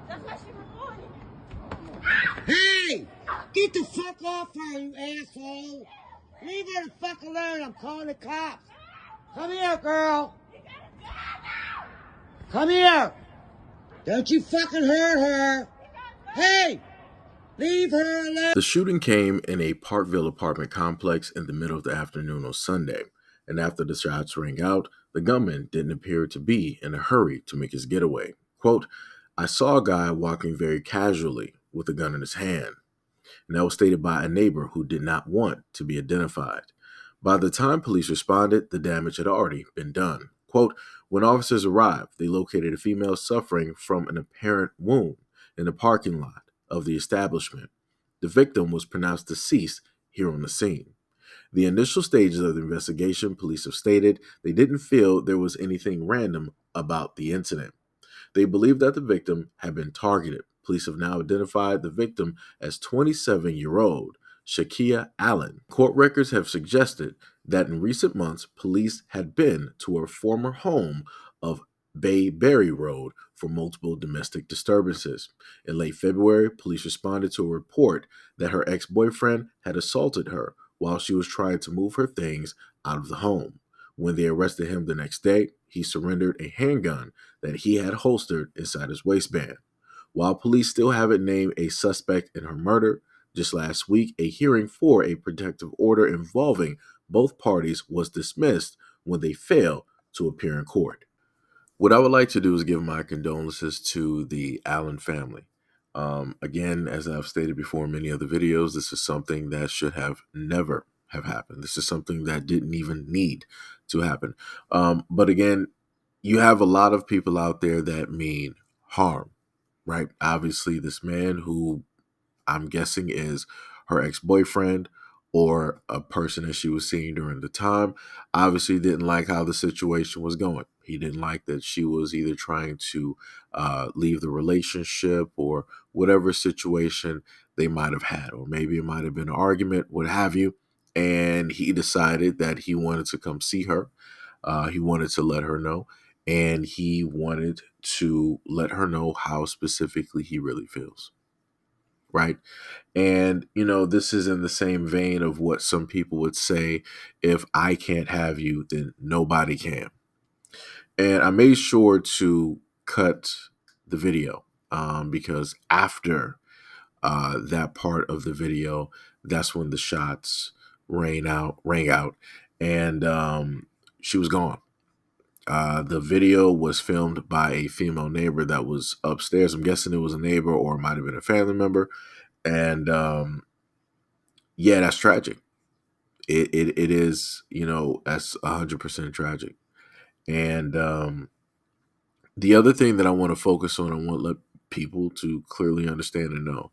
That's why she reported. Hey! Get the fuck off her, you asshole! Leave her the fuck alone, I'm calling the cops! Come here, girl! Come here! Don't you fucking hurt her! Hey! Leave her alone! The shooting came in a Parkville apartment complex in the middle of the afternoon on Sunday, and after the shots rang out, the gunman didn't appear to be in a hurry to make his getaway. Quote, I saw a guy walking very casually with a gun in his hand, and that was stated by a neighbor who did not want to be identified. By the time police responded, the damage had already been done. Quote, when officers arrived, they located a female suffering from an apparent wound in the parking lot of the establishment. The victim was pronounced deceased here on the scene. The initial stages of the investigation, police have stated they didn't feel there was anything random about the incident. They believe that the victim had been targeted. Police have now identified the victim as 27-year-old Shakeia Allen. Court records have suggested that in recent months, police had been to her former home of 27yr Road for multiple domestic disturbances. In late February, police responded to a report that her ex-boyfriend had assaulted her while she was trying to move her things out of the home. When they arrested him the next day, he surrendered a handgun that he had holstered inside his waistband. While police still haven't named a suspect in her murder, just last week, a hearing for a protective order involving both parties was dismissed when they failed to appear in court. What I would like to do is give my condolences to the Allen family. Again, as I've stated before in many other videos, this is something that should have never have happened. This is something that didn't even need to happen. But again, you have a lot of people out there that mean harm, right? Obviously, this man who I'm guessing is her ex-boyfriend or a person that she was seeing during the time, obviously didn't like how the situation was going. He didn't like that she was either trying to leave the relationship or whatever situation they might have had, or maybe it might have been an argument, what have you. And he decided that he wanted to come see her. He wanted to let her know, and he wanted to let her know how specifically he really feels. Right. And, this is in the same vein of what some people would say, if I can't have you, then nobody can. And I made sure to cut the video because after that part of the video, that's when the shots rang out, and she was gone. The video was filmed by a female neighbor that was upstairs. I'm guessing it was a neighbor or it might have been a family member. And yeah, that's tragic. It is, that's 100% tragic. And the other thing that I want to focus on, I want to let people to clearly understand and know.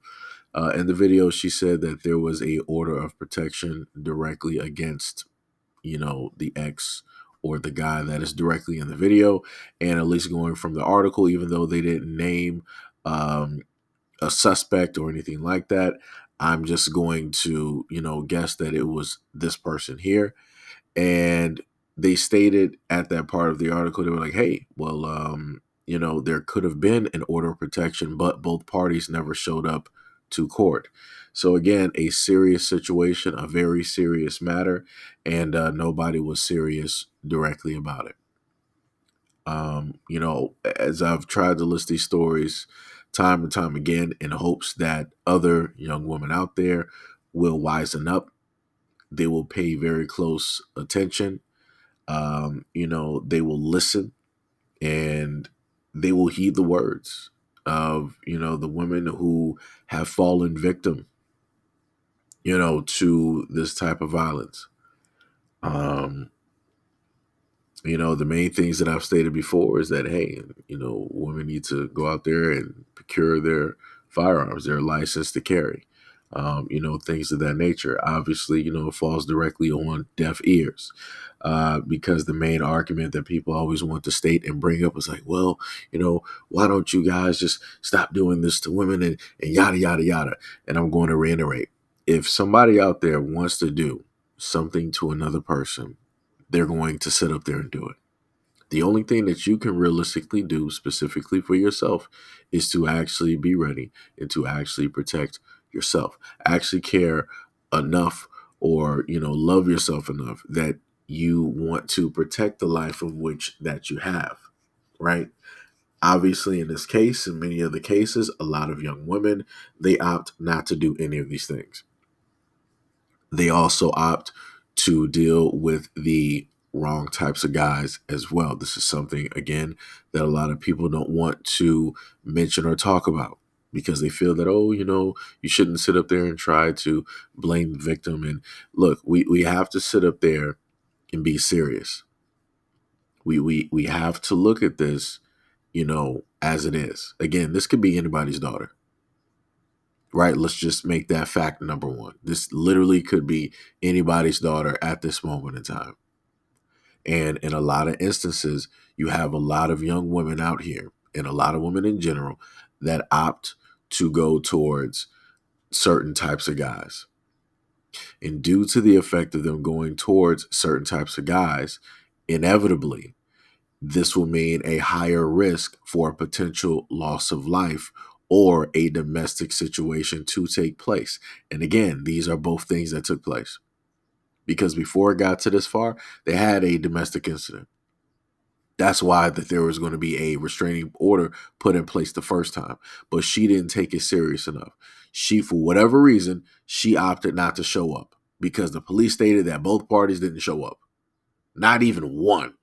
In the video, she said that there was a order of protection directly against, the ex or the guy that is directly in the video. And at least going from the article, even though they didn't name a suspect or anything like that, I'm just going to, guess that it was this person here. And they stated at that part of the article, they were like, hey, well, there could have been an order of protection, but both parties never showed up to court. So again, a serious situation, a very serious matter, and nobody was serious directly about it. As I've tried to list these stories time and time again in hopes that other young women out there will wisen up. They will pay very close attention. They will listen, and they will heed the words of, the women who have fallen victim, to this type of violence. The main things that I've stated before is that, hey, women need to go out there and procure their firearms, their license to carry, things of that nature. Obviously, it falls directly on deaf ears because the main argument that people always want to state and bring up is like, well, why don't you guys just stop doing this to women and yada, yada, yada. And I'm going to reiterate, if somebody out there wants to do something to another person, they're going to sit up there and do it. The only thing that you can realistically do specifically for yourself is to actually be ready and to actually protect yourself. Actually care enough, or, love yourself enough that you want to protect the life of which that you have, right? Obviously, in this case, in many other cases, a lot of young women, they opt not to do any of these things. They also opt to deal with the wrong types of guys as well. This is something, again, that a lot of people don't want to mention or talk about because they feel that, oh, you shouldn't sit up there and try to blame the victim. And look, we have to sit up there and be serious. We have to look at this, as it is. Again, this could be anybody's daughter. Right? Let's just make that fact number one. This literally could be anybody's daughter at this moment in time. And in a lot of instances, you have a lot of young women out here, and a lot of women in general, that opt to go towards certain types of guys. And due to the effect of them going towards certain types of guys, inevitably, this will mean a higher risk for a potential loss of life or a domestic situation to take place. And again, these are both things that took place because before it got to this far, they had a domestic incident. That's why that there was going to be a restraining order put in place the first time, but she didn't take it serious enough. She, for whatever reason, she opted not to show up because the police stated that both parties didn't show up. Not even one.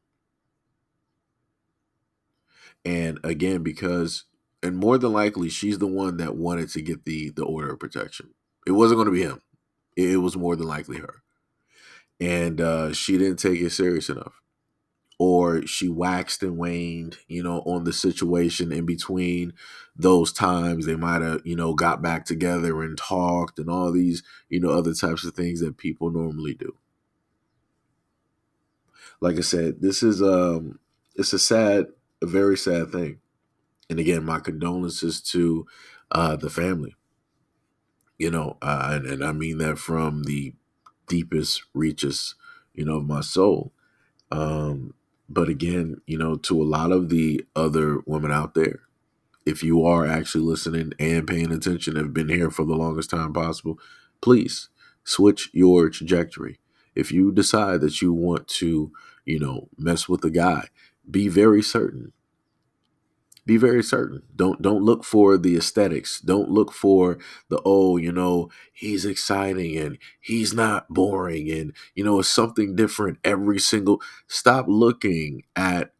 And again, and more than likely, she's the one that wanted to get the order of protection. It wasn't going to be him. It was more than likely her. And she didn't take it serious enough. Or she waxed and waned, on the situation in between those times. They might have, got back together and talked and all these, other types of things that people normally do. Like I said, this is it's a very sad thing. And again, my condolences to the family, and I mean that from the deepest reaches, of my soul. But again, to a lot of the other women out there, if you are actually listening and paying attention, have been here for the longest time possible, please switch your trajectory. If you decide that you want to, mess with a guy, be very certain. Be very certain. Don't look for the aesthetics. Don't look for the, oh, he's exciting and he's not boring and it's something different every single. Stop looking at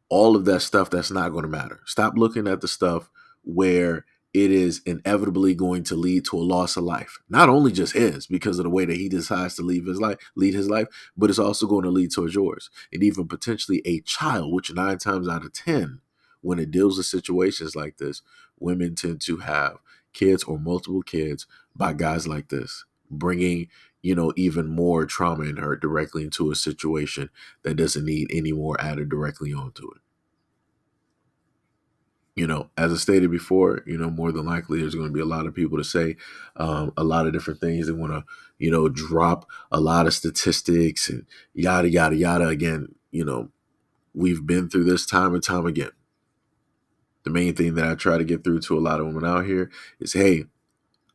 all of that stuff that's not going to matter. Stop looking at the stuff where it is inevitably going to lead to a loss of life. Not only just his, because of the way that he decides to lead his life, but it's also going to lead towards yours. And even potentially a child, which 9 times out of 10, when it deals with situations like this, women tend to have kids or multiple kids by guys like this, bringing, even more trauma and hurt directly into a situation that doesn't need any more added directly onto it. As I stated before, more than likely there's going to be a lot of people to say a lot of different things. They want to, drop a lot of statistics and yada, yada, yada. Again, we've been through this time and time again. The main thing that I try to get through to a lot of women out here is, hey,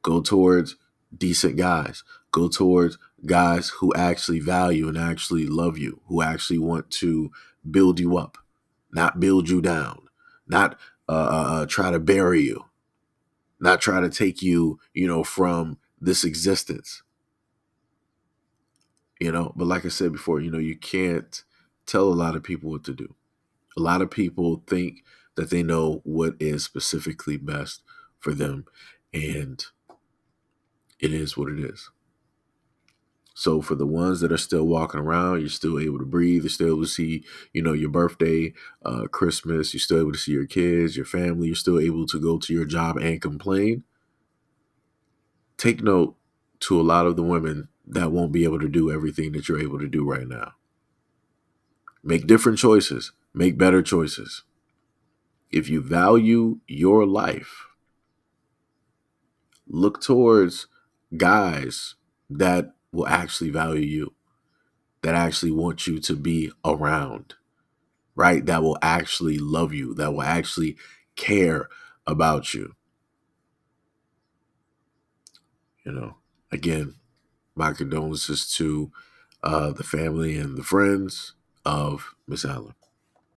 go towards decent guys. Go towards guys who actually value and actually love you, who actually want to build you up, not build you down, not try to bury you, not try to take you, from this existence, But like I said before, you can't tell a lot of people what to do. A lot of people think that they know what is specifically best for them, and it is what it is. So for the ones that are still walking around, you're still able to breathe. You're still able to see, your birthday, Christmas. You're still able to see your kids, your family. You're still able to go to your job and complain. Take note to a lot of the women that won't be able to do everything that you're able to do right now. Make different choices. Make better choices. If you value your life, look towards guys that will actually value you, that actually want you to be around, right? That will actually love you, that will actually care about you. You know, again, my condolences to the family and the friends of Miss Allen.